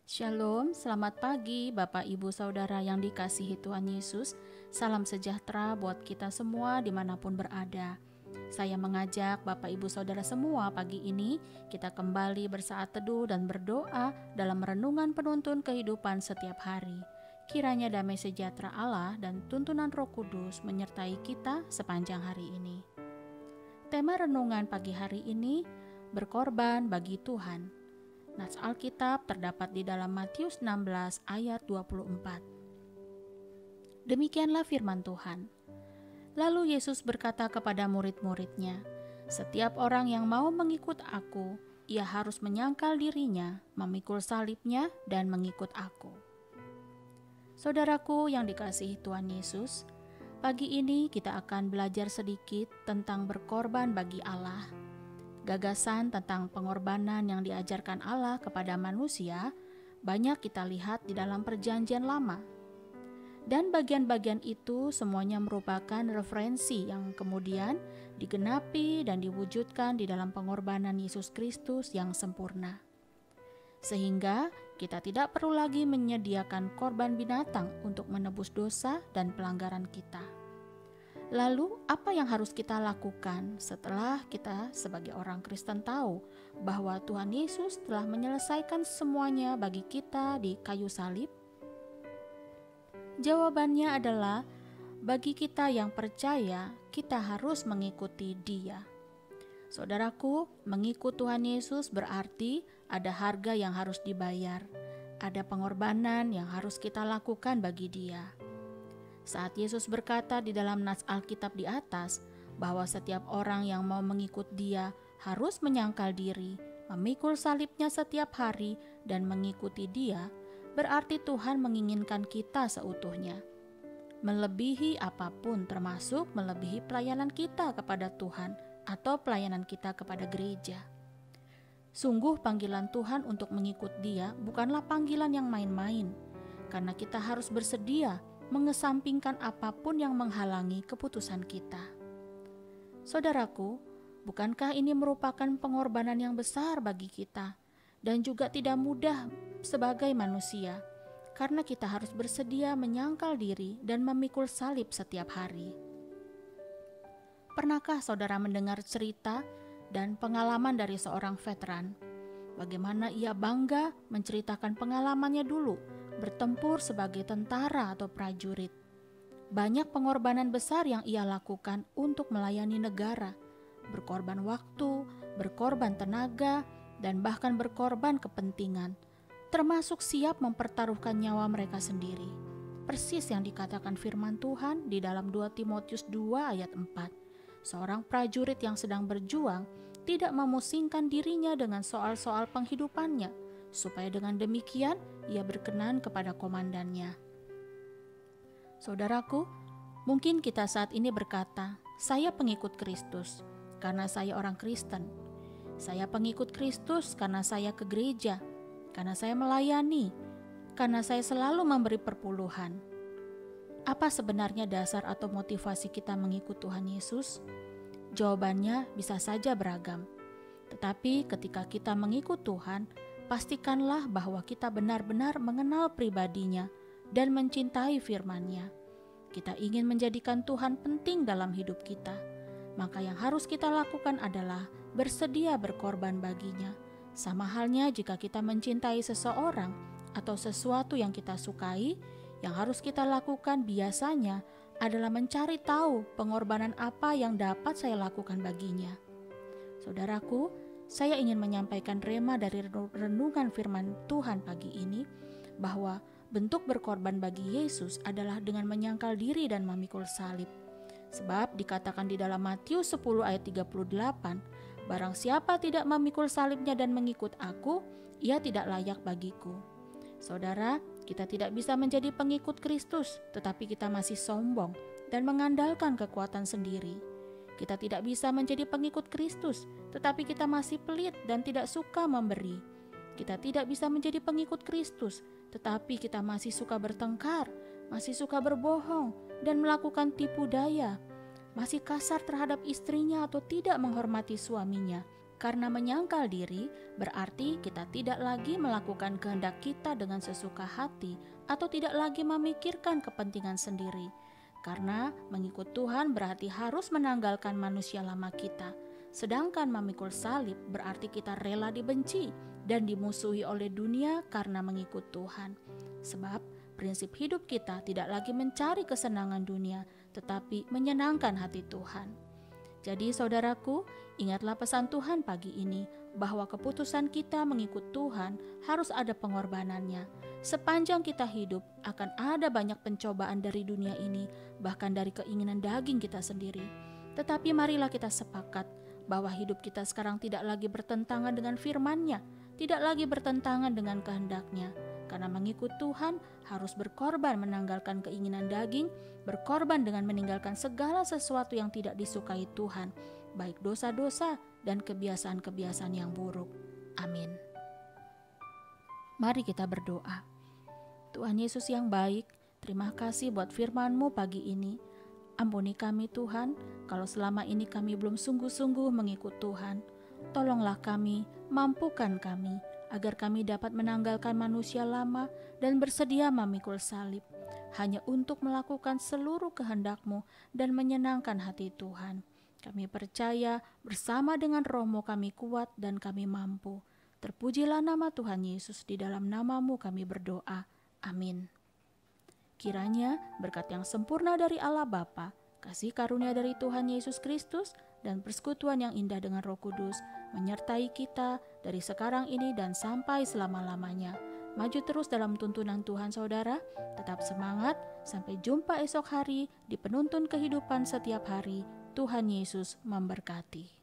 Shalom, selamat pagi Bapak Ibu Saudara yang dikasihi Tuhan Yesus. Salam sejahtera buat kita semua dimanapun berada. Saya mengajak Bapak Ibu Saudara semua pagi ini kita kembali bersaat teduh dan berdoa dalam renungan penuntun kehidupan setiap hari. Kiranya damai sejahtera Allah dan tuntunan Roh Kudus menyertai kita sepanjang hari ini. Tema renungan pagi hari ini, berkorban bagi Tuhan. Nats Alkitab terdapat di dalam Matius 16 ayat 24. Demikianlah firman Tuhan. Lalu Yesus berkata kepada murid-muridnya, "Setiap orang yang mau mengikut aku, ia harus menyangkal dirinya, memikul salibnya, dan mengikut aku." Saudaraku yang dikasihi Tuhan Yesus, pagi ini kita akan belajar sedikit tentang berkorban bagi Allah. Gagasan tentang pengorbanan yang diajarkan Allah kepada manusia banyak kita lihat di dalam Perjanjian Lama. Dan bagian-bagian itu semuanya merupakan referensi yang kemudian digenapi dan diwujudkan di dalam pengorbanan Yesus Kristus yang sempurna. Sehingga kita tidak perlu lagi menyediakan korban binatang untuk menebus dosa dan pelanggaran kita. Lalu apa yang harus kita lakukan setelah kita sebagai orang Kristen tahu bahwa Tuhan Yesus telah menyelesaikan semuanya bagi kita di kayu salib? Jawabannya adalah bagi kita yang percaya, kita harus mengikuti Dia. Saudaraku, mengikut Tuhan Yesus berarti ada harga yang harus dibayar, ada pengorbanan yang harus kita lakukan bagi Dia. Saat Yesus berkata di dalam nats Alkitab di atas bahwa setiap orang yang mau mengikut Dia harus menyangkal diri, memikul salibnya setiap hari dan mengikuti Dia, berarti Tuhan menginginkan kita seutuhnya. Melebihi apapun, termasuk melebihi pelayanan kita kepada Tuhan atau pelayanan kita kepada gereja. Sungguh panggilan Tuhan untuk mengikut Dia bukanlah panggilan yang main-main, karena kita harus bersedia mengesampingkan apapun yang menghalangi keputusan kita. Saudaraku, bukankah ini merupakan pengorbanan yang besar bagi kita dan juga tidak mudah sebagai manusia, karena kita harus bersedia menyangkal diri dan memikul salib setiap hari. Pernahkah saudara mendengar cerita dan pengalaman dari seorang veteran? Bagaimana ia bangga menceritakan pengalamannya dulu bertempur sebagai tentara atau prajurit. Banyak pengorbanan besar yang ia lakukan untuk melayani negara, berkorban waktu, berkorban tenaga, dan bahkan berkorban kepentingan, termasuk siap mempertaruhkan nyawa mereka sendiri. Persis yang dikatakan firman Tuhan di dalam 2 Timotius 2 ayat 4. Seorang prajurit yang sedang berjuang tidak memusingkan dirinya dengan soal-soal penghidupannya, supaya dengan demikian ia berkenan kepada komandannya. Saudaraku, mungkin kita saat ini berkata, "Saya pengikut Kristus karena saya orang Kristen. Saya pengikut Kristus karena saya ke gereja, karena saya melayani, karena saya selalu memberi perpuluhan." Apa sebenarnya dasar atau motivasi kita mengikut Tuhan Yesus? Jawabannya bisa saja beragam. Tetapi ketika kita mengikut Tuhan, pastikanlah bahwa kita benar-benar mengenal pribadinya dan mencintai firman-Nya. Kita ingin menjadikan Tuhan penting dalam hidup kita. Maka yang harus kita lakukan adalah bersedia berkorban baginya. Sama halnya jika kita mencintai seseorang atau sesuatu yang kita sukai, yang harus kita lakukan biasanya adalah mencari tahu pengorbanan apa yang dapat saya lakukan baginya. Saudaraku, saya ingin menyampaikan rema dari renungan firman Tuhan pagi ini bahwa bentuk berkorban bagi Yesus adalah dengan menyangkal diri dan memikul salib. Sebab dikatakan di dalam Matius 10 ayat 38, "Barang siapa tidak memikul salibnya dan mengikut aku, ia tidak layak bagiku." Saudara, kita tidak bisa menjadi pengikut Kristus, tetapi kita masih sombong dan mengandalkan kekuatan sendiri. Kita tidak bisa menjadi pengikut Kristus, tetapi kita masih pelit dan tidak suka memberi. Kita tidak bisa menjadi pengikut Kristus, tetapi kita masih suka bertengkar, masih suka berbohong, dan melakukan tipu daya, masih kasar terhadap istrinya atau tidak menghormati suaminya, Karena menyangkal diri berarti kita tidak lagi melakukan kehendak kita dengan sesuka hati atau tidak lagi memikirkan kepentingan sendiri. Karena mengikut Tuhan berarti harus menanggalkan manusia lama kita. Sedangkan memikul salib berarti kita rela dibenci dan dimusuhi oleh dunia karena mengikut Tuhan. Sebab prinsip hidup kita tidak lagi mencari kesenangan dunia, tetapi menyenangkan hati Tuhan. Jadi saudaraku, ingatlah pesan Tuhan pagi ini bahwa keputusan kita mengikut Tuhan harus ada pengorbanannya. Sepanjang kita hidup akan ada banyak pencobaan dari dunia ini, bahkan dari keinginan daging kita sendiri. Tetapi marilah kita sepakat bahwa hidup kita sekarang tidak lagi bertentangan dengan firman-Nya, tidak lagi bertentangan dengan kehendak-Nya. Karena mengikut Tuhan harus berkorban menanggalkan keinginan daging, berkorban dengan meninggalkan segala sesuatu yang tidak disukai Tuhan, baik dosa-dosa dan kebiasaan-kebiasaan yang buruk. Amin. Mari kita berdoa. Tuhan Yesus yang baik, terima kasih buat firman-Mu pagi ini. Ampuni kami Tuhan, kalau selama ini kami belum sungguh-sungguh mengikut Tuhan. Tolonglah kami, mampukan kami, agar kami dapat menanggalkan manusia lama dan bersedia memikul salib, hanya untuk melakukan seluruh kehendak-Mu dan menyenangkan hati Tuhan. Kami percaya bersama dengan Roh-Mu kami kuat dan kami mampu. Terpujilah nama Tuhan Yesus, di dalam nama-Mu kami berdoa. Amin. Kiranya berkat yang sempurna dari Allah Bapa, kasih karunia dari Tuhan Yesus Kristus, dan persekutuan yang indah dengan Roh Kudus menyertai kita dari sekarang ini dan sampai selama-lamanya. Maju terus dalam tuntunan Tuhan saudara, tetap semangat, sampai jumpa esok hari di penuntun kehidupan setiap hari. Tuhan Yesus memberkati.